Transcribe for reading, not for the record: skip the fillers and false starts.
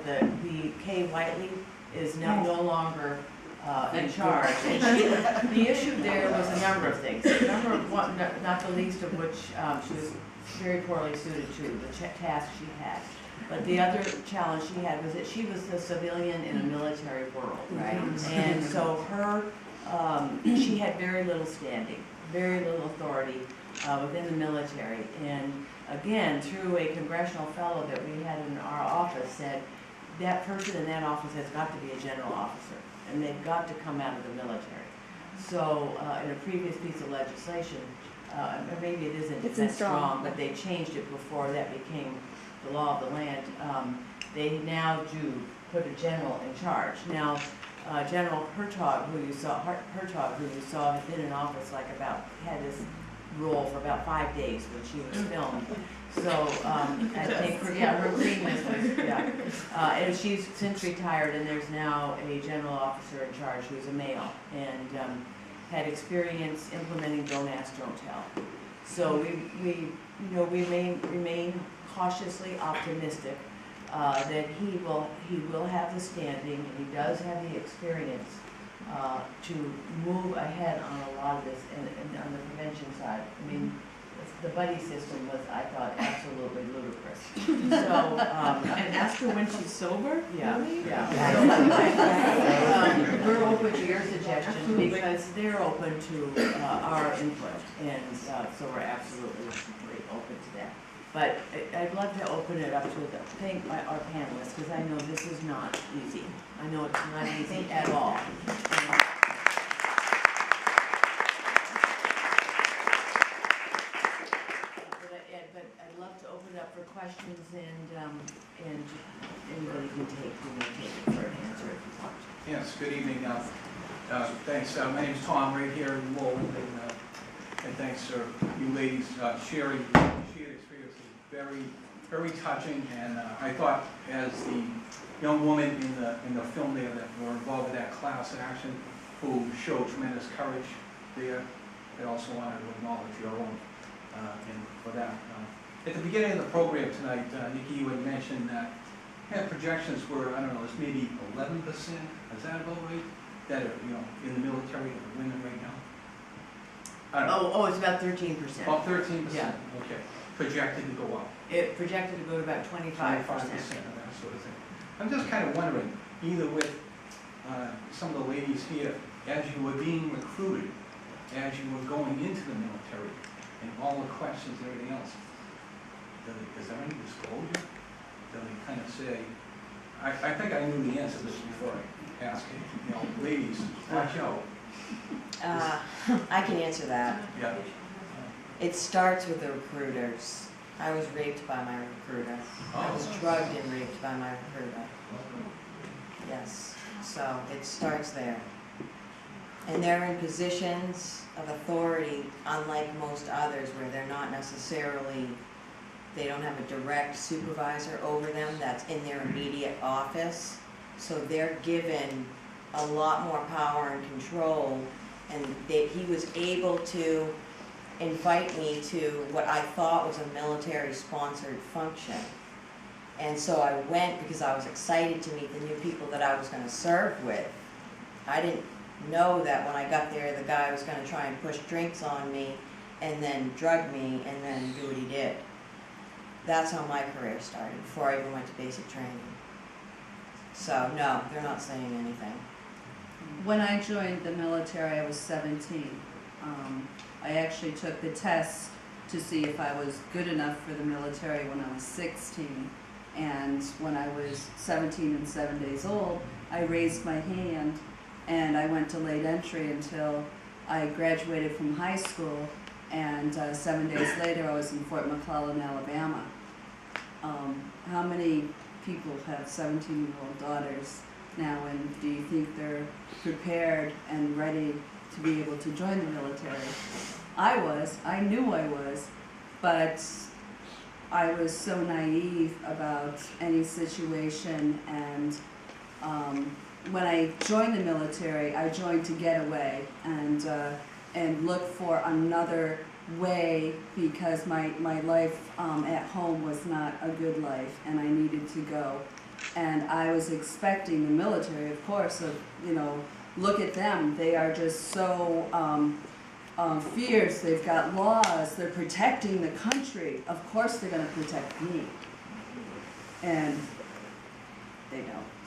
the Kay Whiteley is now no longer in charge. And the issue there was a number of things. Number one, not the least of which she was very poorly suited to the task she had. But the other challenge she had was that she was a civilian in a military world, right? And so she had very little standing, very little authority within the military. And again, through a congressional fellow that we had in our office, said that person in that office has got to be a general officer, and they've got to come out of the military. So in a previous piece of legislation, or maybe it isn't that strong, but they changed it before that became the law of the land. They now do put a general in charge. Now, General Hertog, who you saw, had been in office had this role for about 5 days when she was filmed. So I think her greenness was, and she's since retired, and there's now a general officer in charge who's a male, and had experience implementing Don't Ask, Don't Tell. So we remain cautiously optimistic that he will have the standing, and he does have the experience to move ahead on a lot of this, and on the prevention side. I mean, the buddy system was, I thought, absolutely ludicrous. So, and ask her when she's sober? yeah, Really? yeah. We're open to your suggestions because they're open to our input, and so we're absolutely open to that. But I'd love to open it up to our panelists, because I know this is not easy. I know it's not easy at all. But I'd love to open it up for questions, and anybody can take it for an answer if you want. Yes, good evening. Thanks. My name's Tom, right here in Lowell, and thanks you ladies sharing the experience. Very, very touching, and I thought as the young woman in the film there that were involved with that class action, who showed tremendous courage there, I also wanted to acknowledge your own and for that. At the beginning of the program tonight, Niki, you had mentioned that projections were, I don't know, it's maybe 11%. Is that about right? That are, in the military, that are women right now. I don't know. Oh, it's about 13%. About 13%. Yeah. Okay. Projected to go up. It projected to go to about 25%. 25% of that sort of thing. I'm just kind of wondering, either with some of the ladies here, as you were being recruited, as you were going into the military, and all the questions and everything else, is there any disclosure? Do they kind of say, I think I knew the answer to this before I asked it, ladies, watch out. I can answer that. Yeah. It starts with the recruiters. I was raped by my recruiter. I was drugged and raped by my recruiter. Yes, so it starts there. And they're in positions of authority, unlike most others, where they're not necessarily, they don't have a direct supervisor over them that's in their immediate office. So they're given a lot more power and control, and he was able to invite me to what I thought was a military-sponsored function. And so I went because I was excited to meet the new people that I was going to serve with. I didn't know that when I got there, the guy was going to try and push drinks on me and then drug me and then do what he did. That's how my career started, before I even went to basic training. So no, they're not saying anything. When I joined the military, I was 17. I actually took the test to see if I was good enough for the military when I was 16. And when I was 17 and 7 days old, I raised my hand and I went to late entry until I graduated from high school, and 7 days later I was in Fort McClellan, Alabama. How many people have 17-year-old daughters now, and do you think they're prepared and ready to be able to join the military? I knew I was, but I was so naive about any situation, and when I joined the military, I joined to get away and look for another way, because my life at home was not a good life, and I needed to go. And I was expecting the military, of course, of, you know, look at them, they are just so fierce, they've got laws, they're protecting the country, of course they're gonna protect me. And they don't.